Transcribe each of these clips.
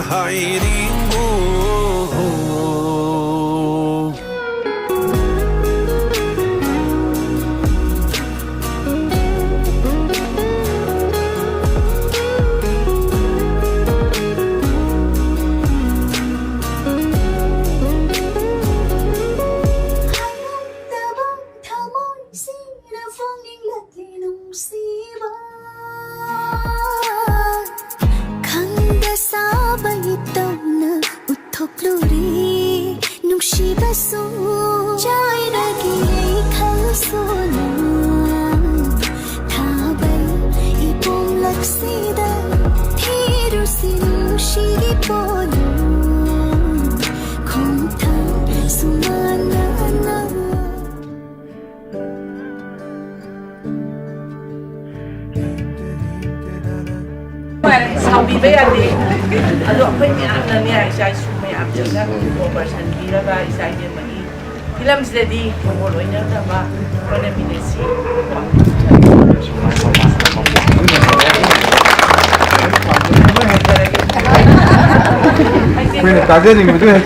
hiding. Sabi ba yan eh? Ano ako na niya, isa may abject na kung person bila ba, isa niya mali. Film steady, kumuloy niya na ba? Kung na minesi. Bueno, tagal din mo ito eh.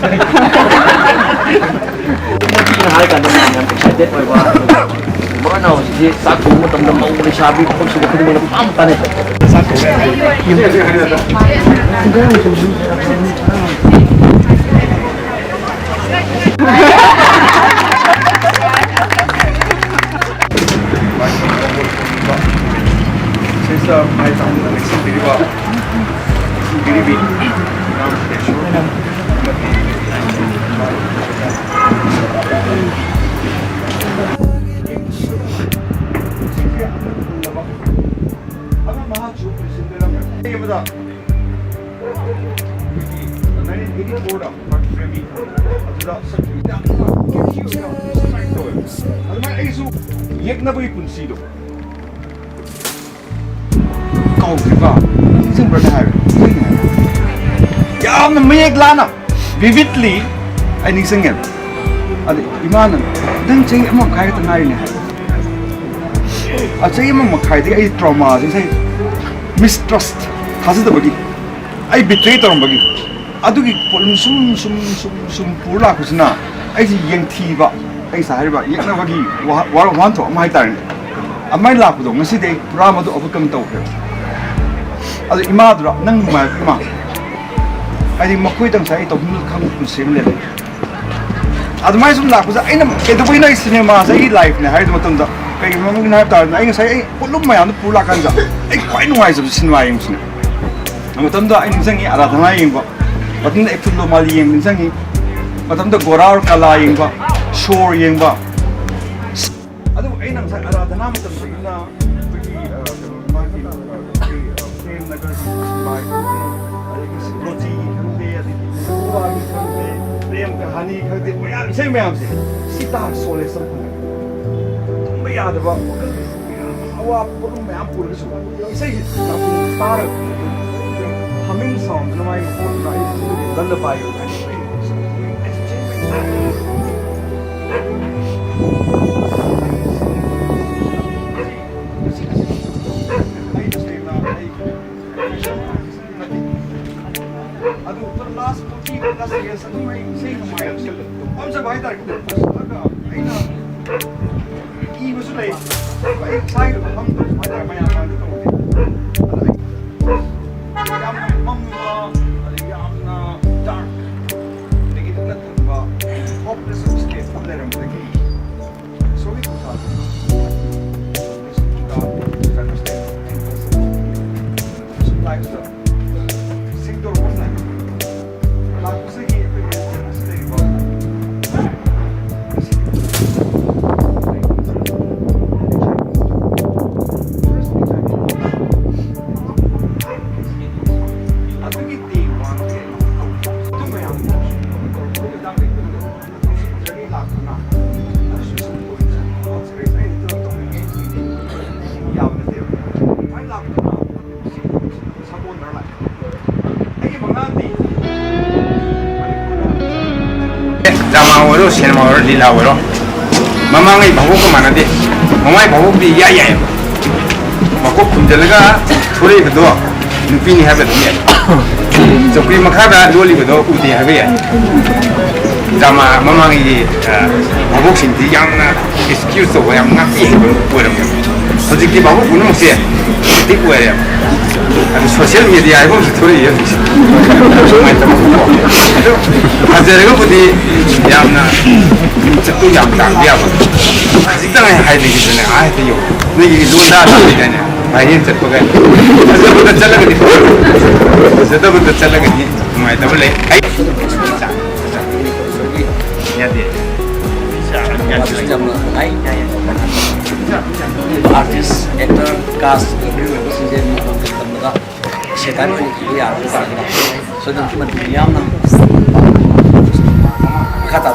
Excited mo ba? Mga na, sige, sabi mo tamang maulay sabi ko kung sulit mo na pampanet. Since may taon na nagsipili ba? Biribin. 이거보다 나는 되게 보다 막 프레미 아주다 아주만 에이수 옛나보이 분시도 까우기가 인생 버다 하요 야는 매액라나 vividly 아니 생겨 아니 이만은 난 저기 한번 가야겠다 나이네 아 저기 한번 가야돼 이 트라우마 진짜 mistrust 가스더버기 아이 betray 떨어버기 아두기 볼음 숨 불라 그러나 아이지 영티바 아이 사할바 영나버기 와라 완토 아마이 따르네 아마이 라고도 ng시데 브라마도 overcome tawkhre adu imadura nang ma ima 아이 막고이 당사이 또 물을 감고 셈래 adu mai sum lakbuza aina kedo boina cinema sa I life ne haid matamda kay mamang na tar na ay say ay pulum mayam pula kanza ay kwai nuai sa sinwa yung sina matamda ay ninsangi aradhana yung ba matamda ektulo mali yung ninsangi matamda gorar kala yung ba shore yung ba adu ay nang sa aradhana matamda na Honey, say me, I'm saying, sit down, so let's something. याद बा वो आप पुरुष में आप पुरुष इसे आप तार हमिंग साउंड नमाई फोन राइट गंद पायो ಅದು ऊपर लास्ट 40 years नमाई सही नमाई चल हम सब भाई तार ಐನಾ ಈ ವಸುಲೈ एक साइड हम तो हमारा मैं यहाँ तो याम मम्मा अरे याम ना डार्क लेकिन इतना तो बा होपलेस स्टेट अंदर हम लगे सो भी कुछ आता Damaoro Senmaoro Lilaoro Mamangai Babuka Manade Mamai Babuki Yaya Mako Punjalaga Ture Kado ꯅꯨꯄꯤꯅꯤ ꯍꯥꯏꯕ ꯑꯗꯨꯝ ꯌꯥꯏ ꯆꯧꯀ꯭ꯔꯤ ꯃꯈꯥꯗ ꯂꯣꯜꯂꯤꯕꯗꯣ ꯎꯗꯦ ꯍꯥꯏꯕ ꯌꯥꯏ ꯗ꯭ꯔꯃꯥ ꯃꯃꯥꯡꯒꯤ ꯚꯥꯕꯣꯛꯁꯤꯡꯗꯤ ꯌꯥꯝꯅ ꯑꯦꯛꯁꯀ꯭ꯌꯨꯁ ꯇꯧꯕ ꯌꯥꯝ ꯉꯥꯛꯄꯤꯕ ꯑꯣꯏꯔꯝꯃꯦꯕ ꯍꯧꯖꯤꯛꯇꯤ ꯚꯥꯕꯣꯛ ꯄꯨꯝꯅꯃꯛꯁꯦ ꯑꯦꯛꯇꯤꯚ ꯑꯣꯏꯔꯦꯕ ꯑꯗꯨ ꯁꯣꯁꯤꯌꯦꯜ ꯃꯦꯗꯤꯌꯥ ꯍꯥꯏꯕ ꯑꯃꯁꯨ ꯊꯣꯛꯂꯛꯏ ꯍꯧꯖꯤꯛꯁꯦ ꯁꯨꯃꯥꯏꯅ ꯇꯧꯕꯀꯣ ꯑꯗꯨ ꯐꯖꯔꯒꯕꯨꯗꯤ ꯌꯥꯝꯅ ꯃꯤꯡꯆꯠꯇꯨ ꯌꯥꯝ ꯇꯥꯡꯕ ꯌꯥꯕ ꯈꯖꯤꯛꯇꯪ ꯍꯥꯏꯕꯤꯈꯤꯗꯅꯦ ꯍꯦꯛꯇ ꯌꯧ ꯅꯣꯏꯒꯤ ꯂꯣꯟꯗꯥ ꯇꯧꯔꯤꯗꯅꯦ ꯚꯥꯏꯔꯦꯟ ꯆꯠꯄꯒ ꯐꯖꯕꯗ ꯆꯠꯂꯒꯗꯤ ꯐꯖꯗꯕꯗ ꯆꯠꯂꯒꯗꯤ ꯅꯨꯡꯉꯥꯏꯇꯕ ꯂꯩ ꯑꯩ ꯌꯥꯗꯦ आर्टिस्ट एक्टर कास्ट सेटान सोदन खाता